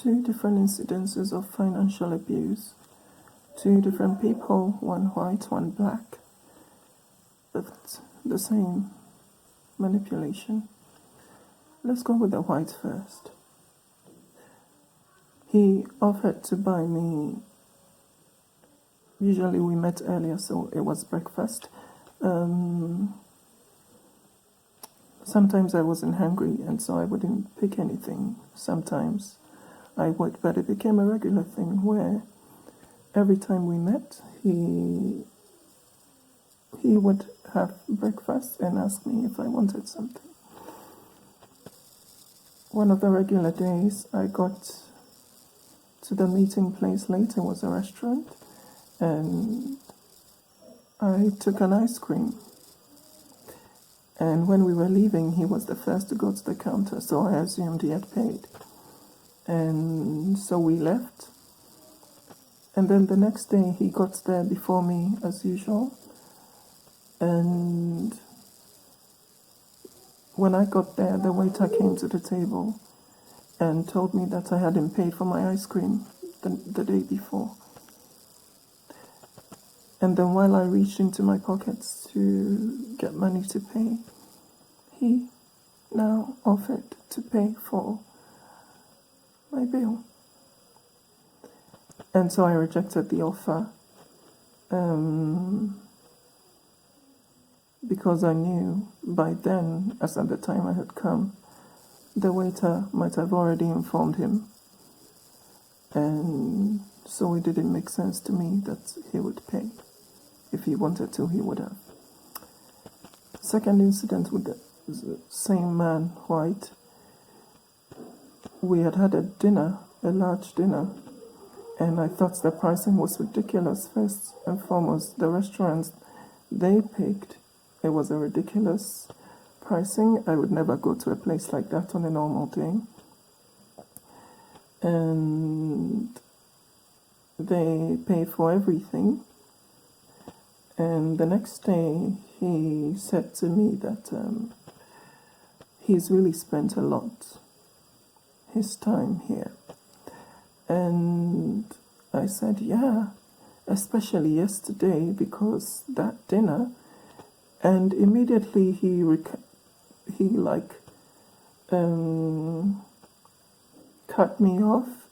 two different incidences of financial abuse. Two different people, one white, one black, but the same manipulation. Let's go with the white first. He offered to buy me, usually we met earlier, so it was breakfast. Sometimes I wasn't hungry, and so I wouldn't pick anything. Sometimes I would, but it became a regular thing where every time we met, he would have breakfast and ask me if I wanted something. One of the regular days, I got to the meeting place late. It was a restaurant, and I took an ice cream. And when we were leaving, he was the first to go to the counter, so I assumed he had paid. And so we left. And then the next day, he got there before me, as usual. And when I got there, the waiter came to the table and told me that I hadn't paid for my ice cream the day before. And then while I reached into my pockets to get money to pay, he now offered to pay for my bill. And so I rejected the offer because I knew by then, as at the time I had come, the waiter might have already informed him. And so it didn't make sense to me that he would pay. If he wanted to, he would have. Second incident with the same man, white. We had a dinner, a large dinner, and I thought the pricing was ridiculous. First and foremost, the restaurants they picked, it was a ridiculous pricing. I would never go to a place like that on a normal day. And they paid for everything. And the next day, he said to me that he's really spent a lot his time here. And I said, yeah, especially yesterday, because that dinner. And immediately he cut me off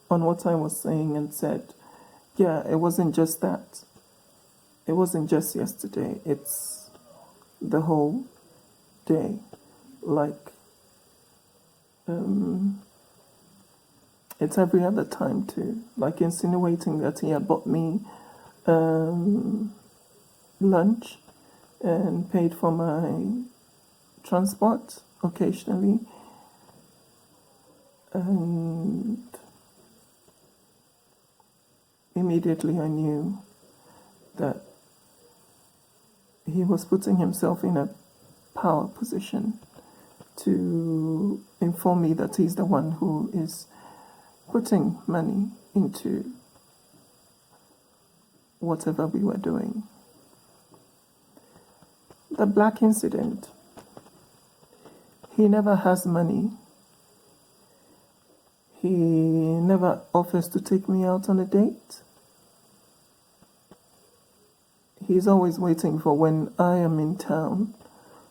on what I was saying and said, yeah, it wasn't just that. It wasn't just yesterday, it's the whole day. It's every other time too. Like insinuating that he had bought me lunch and paid for my transport occasionally. And immediately I knew that he was putting himself in a power position to inform me that he's the one who is putting money into whatever we were doing. The black incident, he never has money. He never offers to take me out on a date. He's always waiting for when I am in town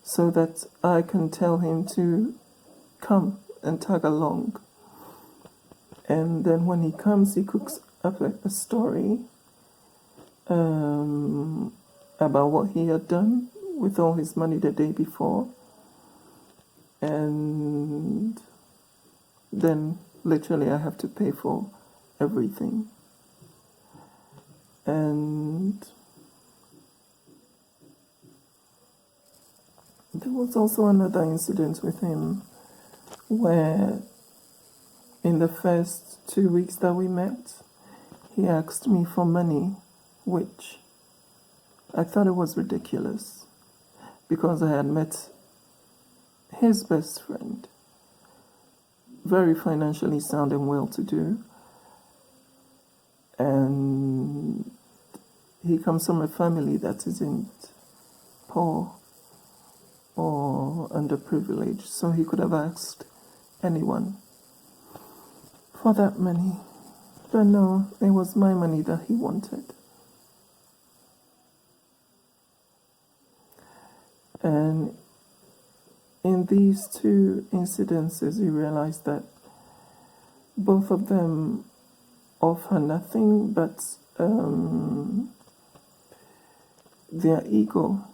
so that I can tell him to come and tag along. And then when he comes, he cooks up a story about what he had done with all his money the day before. And then literally I have to pay for everything. And there was also another incident with him where in the first 2 weeks that we met, he asked me for money, which I thought it was ridiculous because I had met his best friend, very financially sound and well-to-do, and he comes from a family that isn't poor or underprivileged, so he could have asked anyone for that money. But no, it was my money that he wanted. And in these two incidences, you realize that both of them offer nothing but their ego.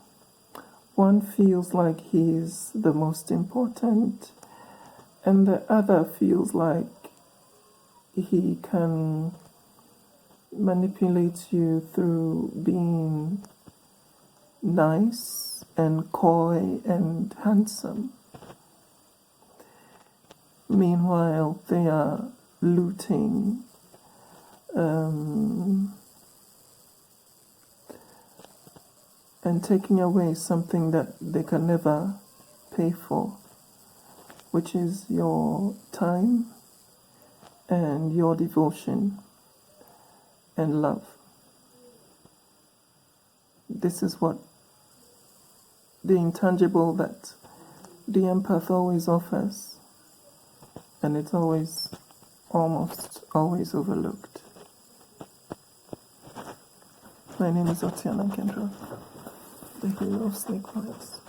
One feels like he's the most important, and the other feels like he can manipulate you through being nice and coy and handsome. Meanwhile, they are looting and taking away something that they can never pay for, which is your time and your devotion and love. This is what the intangible that the empath always offers, and it's almost always overlooked. My name is Otiana Kendra, the hero of snake lives.